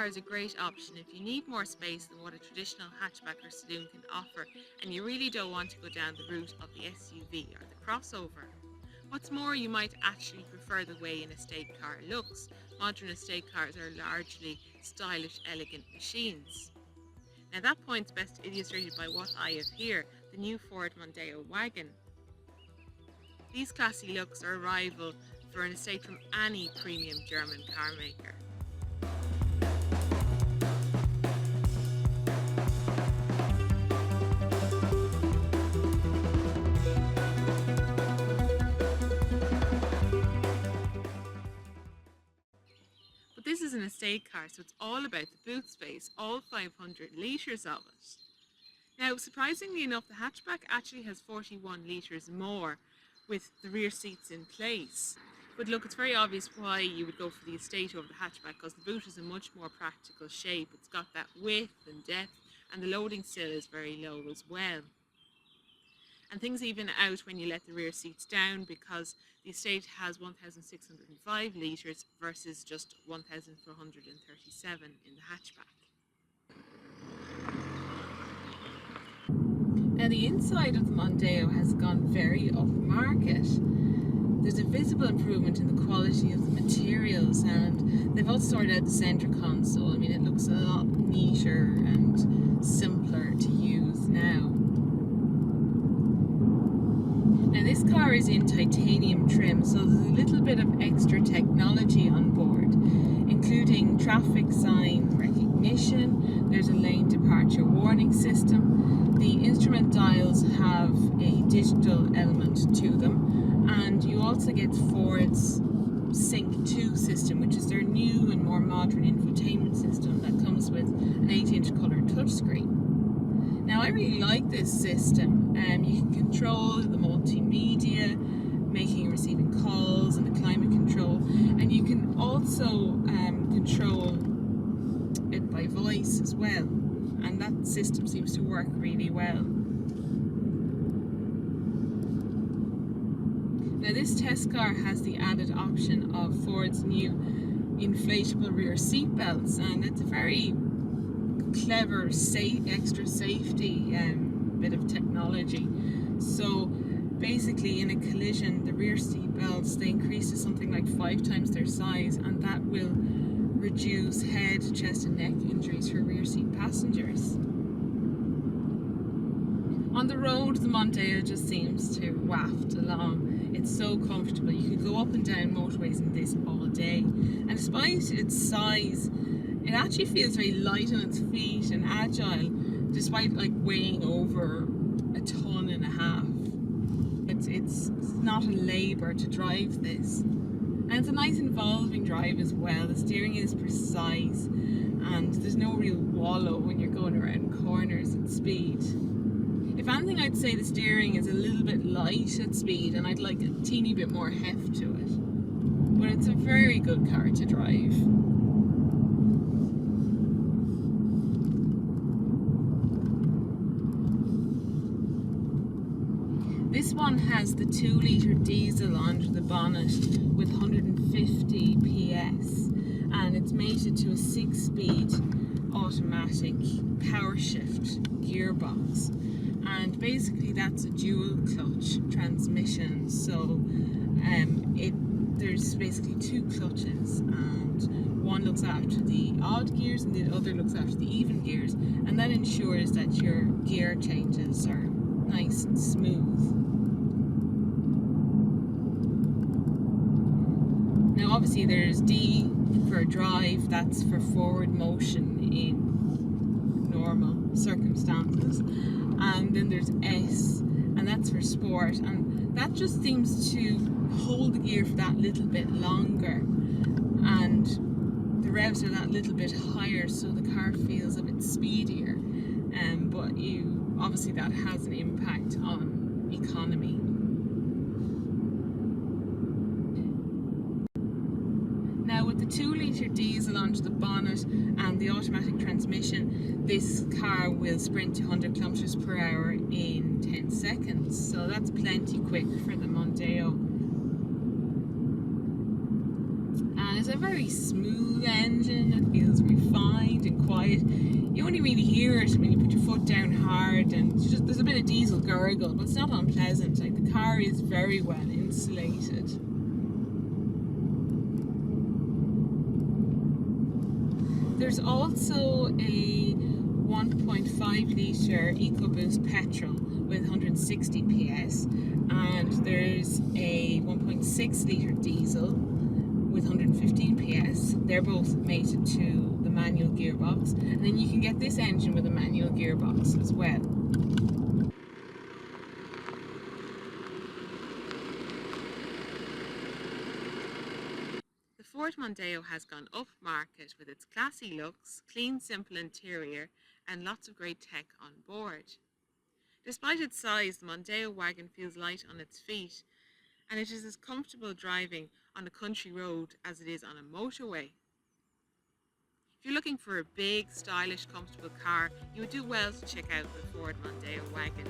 car is a great option if you need more space than what a traditional hatchback or saloon can offer and you really don't want to go down the route of the SUV or the crossover. What's more, you might actually prefer the way an estate car looks. Modern estate cars are largely stylish, elegant machines. Now that point's best illustrated by what I have here, the new Ford Mondeo wagon. These classy looks are a rival for an estate from any premium German car maker. But this is an estate car, so it's all about the boot space, all 500 litres of it. Now, surprisingly enough, the hatchback actually has 41 litres more with the rear seats in place. But look, it's very obvious why you would go for the estate over the hatchback, because the boot is a much more practical shape. It's got that width and depth, and the loading still is very low as well. And things even out when you let the rear seats down, because the estate has 1,605 litres versus just 1,437 in the hatchback. Now the inside of the Mondeo has gone very upmarket. There's a visible improvement in the quality of the materials, and they've also sorted out the centre console. I mean, it looks a lot neater and simpler to use now. Now this car is in titanium trim, so there's a little bit of extra technology on board, including traffic sign recognition. There's a lane departure warning system. The instrument dials have a digital element to them, and you also get Ford's Sync 2 system, which is their new and more modern infotainment system that comes with an 8-inch colour touchscreen. Now I really like this system. You can control the multimedia, making and receiving calls, and the climate control, and you can also control it by voice as well, and that system seems to work really well. Now this test car has the added option of Ford's new inflatable rear seat belts, and it's a very clever, extra safety bit of technology. So basically, in a collision, the rear seat belts, they increase to something like 5 times their size, and that will reduce head, chest and neck injuries for rear seat passengers. On the road, the Mondeo just seems to waft along. It's so comfortable. You could go up and down motorways in this all day, and despite its size, it actually feels very light on its feet and agile, despite like weighing over 1.5 tons. It's not a labour to drive this, and it's a nice involving drive as well. The steering is precise, and there's no real wallow when you're going around corners at speed. If anything, I'd say the steering is a little bit light at speed, and I'd like a teeny bit more heft to it. But it's a very good car to drive. This one has the 2-litre diesel under the bonnet with 150 PS, and it's mated to a 6-speed automatic power shift gearbox, and basically that's a dual clutch transmission. So there's basically 2 clutches, and one looks after the odd gears and the other looks after the even gears, and that ensures that your gear changes are nice and smooth. Now obviously there's D for drive, that's for forward motion in normal circumstances, and then there's S, and that's for sport, and that just seems to hold the gear for that little bit longer, and the revs are that little bit higher, so the car feels a bit speedier, but obviously that has an impact on economy. Now with the 2-litre diesel onto the bonnet and the automatic transmission, this car will sprint to 100 kilometers per hour in 10 seconds, so that's plenty quick for the Mondeo. And it's a very smooth engine. It feels refined and quiet. You only really hear it when you put your foot down hard, and it's just, there's a bit of diesel gurgle, but it's not unpleasant. Like, the car is very well insulated. There's also a 1.5 litre EcoBoost petrol with 160 PS, and there's a 1.6 litre diesel with 115 PS. They're both mated to the manual gearbox, and then you can get this engine with a manual gearbox as well. The Ford Mondeo has gone upmarket with its classy looks, clean, simple interior, and lots of great tech on board. Despite its size, the Mondeo wagon feels light on its feet, and it is as comfortable driving on a country road as it is on a motorway. If you're looking for a big, stylish, comfortable car, you would do well to check out the Ford Mondeo wagon.